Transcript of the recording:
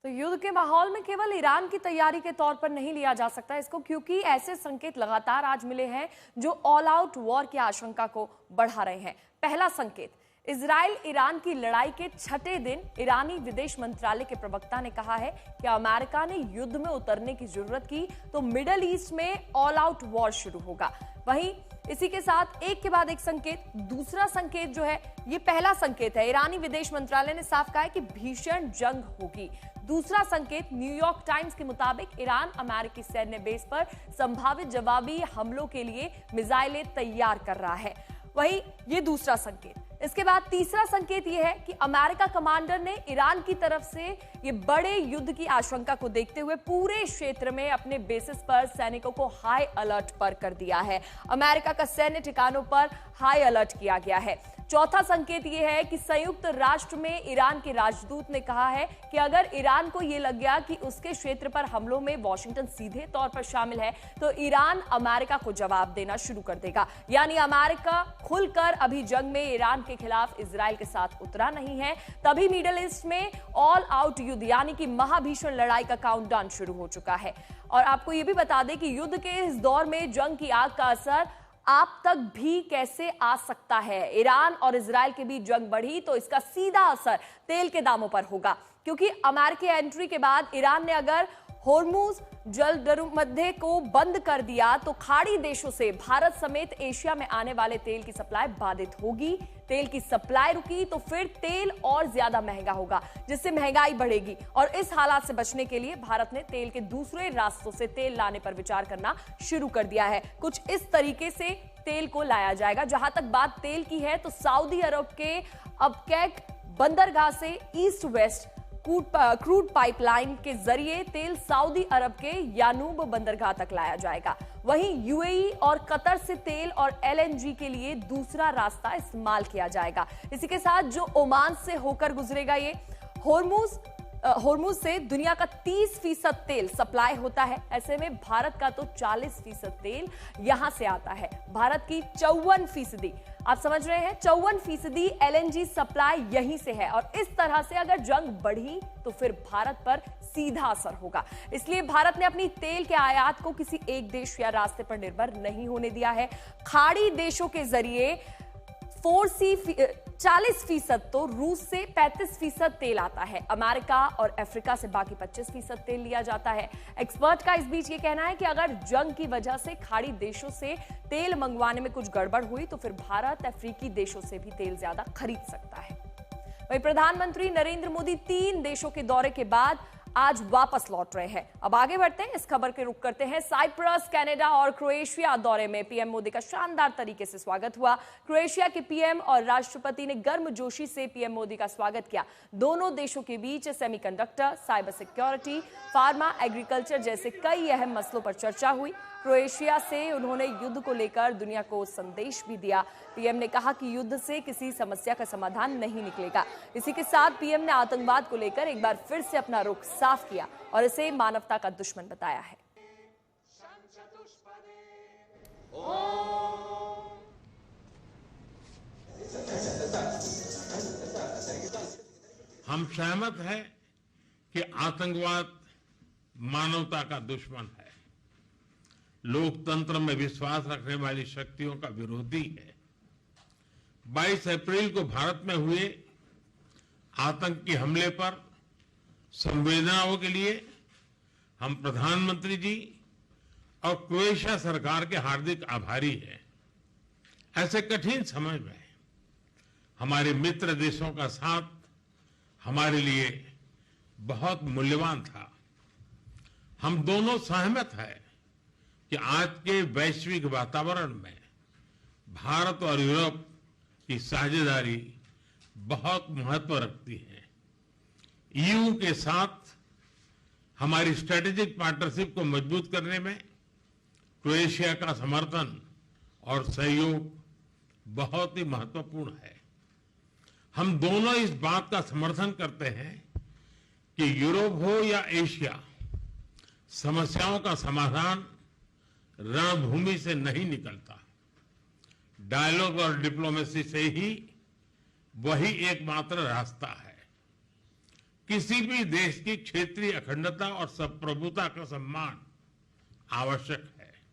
तो युद्ध के माहौल में केवल ईरान की तैयारी के तौर पर नहीं लिया जा सकता इसको, क्योंकि ऐसे संकेत लगातार आज मिले हैं जो ऑल आउट वॉर की आशंका को बढ़ा रहे हैं। पहला संकेत, इजराइल ईरान की लड़ाई के छठे दिन ईरानी विदेश मंत्रालय के प्रवक्ता ने कहा है कि अमेरिका ने युद्ध में उतरने की जरूरत की तो मिडल ईस्ट में ऑल आउट वॉर शुरू होगा। वहीं इसी के साथ एक के बाद एक संकेत, दूसरा संकेत जो है, ये पहला संकेत है, ईरानी विदेश मंत्रालय ने साफ कहा है कि भीषण जंग होगी। दूसरा संकेत, न्यूयॉर्क टाइम्स के मुताबिक ईरान अमेरिकी सैन्य बेस पर संभावित जवाबी हमलों के लिए मिसाइलें तैयार कर रहा है। वहीं ये दूसरा संकेत। इसके बाद तीसरा संकेत यह है कि अमेरिका कमांडर ने ईरान की तरफ से ये बड़े युद्ध की आशंका को देखते हुए पूरे क्षेत्र में अपने बेसिस पर सैनिकों को हाई अलर्ट पर कर दिया है। अमेरिका का सैन्य ठिकानों पर हाई अलर्ट किया गया है। चौथा संकेत यह है कि संयुक्त राष्ट्र में ईरान के राजदूत ने कहा है कि अगर ईरान को यह लग गया कि उसके क्षेत्र पर हमलों में वॉशिंगटन सीधे तौर पर शामिल है तो ईरान अमेरिका को जवाब देना शुरू कर देगा। यानी अमेरिका खुलकर अभी जंग में ईरान के खिलाफ इजराइल के साथ उतरा नहीं है। तभी मिडिल ईस्ट में ऑल आउट युद्ध यानी कि महाभीषण लड़ाई का काउंटडाउन शुरू हो चुका है। और आपको यह भी बता दें कि युद्ध के इस दौर में जंग की आग का असर आप तक भी कैसे आ सकता है। ईरान और इजराइल के बीच जंग बढ़ी तो इसका सीधा असर तेल के दामों पर होगा, क्योंकि अमेरिकी एंट्री के बाद ईरान ने अगर होर्मुज जलदरुमध्य को बंद कर दिया तो खाड़ी देशों से भारत समेत एशिया में आने वाले तेल की सप्लाई बाधित होगी। तेल की सप्लाई रुकी तो फिर तेल और ज्यादा महंगा होगा, जिससे महंगाई बढ़ेगी। और इस हालात से बचने के लिए भारत ने तेल के दूसरे रास्तों से तेल लाने पर विचार करना शुरू कर दिया है। कुछ इस तरीके से तेल को लाया जाएगा। जहां तक बात तेल की है तो सऊदी अरब के अबकैक बंदरगाह से ईस्ट वेस्ट क्रूड पाइपलाइन के जरिए तेल सऊदी अरब के यानूब बंदरगाह तक लाया जाएगा। वहीं यूएई और कतर से तेल और एलएनजी के लिए दूसरा रास्ता इस्तेमाल किया जाएगा। इसी के साथ जो ओमान से होकर गुजरेगा, ये होर्मुज से दुनिया का 30% तेल सप्लाई होता है। ऐसे में भारत का तो 40% तेल यहां से आता है। भारत की 54%, आप समझ रहे हैं, 54% एलएनजी सप्लाई यहीं से है। और इस तरह से अगर जंग बढ़ी तो फिर भारत पर सीधा असर होगा। इसलिए भारत ने अपनी तेल के आयात को किसी एक देश या रास्ते पर निर्भर नहीं होने दिया है। खाड़ी देशों के जरिए 40% तो रूस से 35% तेल आता है। अमेरिका और अफ्रीका से बाकी 25% तेल लिया जाता है। एक्सपर्ट का इस बीच ये कहना है कि अगर जंग की वजह से खाड़ी देशों से तेल मंगवाने में कुछ गड़बड़ हुई तो फिर भारत अफ्रीकी देशों से भी तेल ज्यादा खरीद सकता है। वहीं प्रधानमंत्री नरेंद्र मोदी 3 देशों के दौरे के बाद आज वापस लौट रहे हैं। अब आगे बढ़ते हैं, इस खबर के रुख करते हैं। साइप्रस, कनाडा और क्रोएशिया दौरे में पीएम मोदी का शानदार तरीके से स्वागत हुआ। क्रोएशिया के पीएम और राष्ट्रपति ने गर्मजोशी से पीएम मोदी का स्वागत किया। दोनों देशों के बीच semiconductor, cyber security, pharma, agriculture जैसे कई अहम मसलों पर चर्चा हुई। क्रोएशिया से उन्होंने युद्ध को लेकर दुनिया को संदेश भी दिया। पीएम ने कहा कि युद्ध से किसी समस्या का समाधान नहीं निकलेगा। इसी के साथ पीएम ने आतंकवाद को लेकर एक बार फिर से अपना रुख साफ किया और इसे मानवता का दुश्मन बताया है। हम सहमत हैं कि आतंकवाद मानवता का दुश्मन है, लोकतंत्र में विश्वास रखने वाली शक्तियों का विरोधी है। 22 अप्रैल को भारत में हुए आतंकी हमले पर संवेदनाओं के लिए हम प्रधानमंत्री जी और क्रोएशिया सरकार के हार्दिक आभारी हैं। ऐसे कठिन समय में हमारे मित्र देशों का साथ हमारे लिए बहुत मूल्यवान था। हम दोनों सहमत हैं कि आज के वैश्विक वातावरण में भारत और यूरोप की साझेदारी बहुत महत्व रखती है। ईयू के साथ हमारी स्ट्रेटेजिक पार्टनरशिप को मजबूत करने में क्रोएशिया का समर्थन और सहयोग बहुत ही महत्वपूर्ण है। हम दोनों इस बात का समर्थन करते हैं कि यूरोप हो या एशिया, समस्याओं का समाधान रणभूमि से नहीं निकलता। डायलॉग और डिप्लोमेसी से ही वही एकमात्र रास्ता है। किसी भी देश की क्षेत्रीय अखंडता और संप्रभुता का सम्मान आवश्यक है।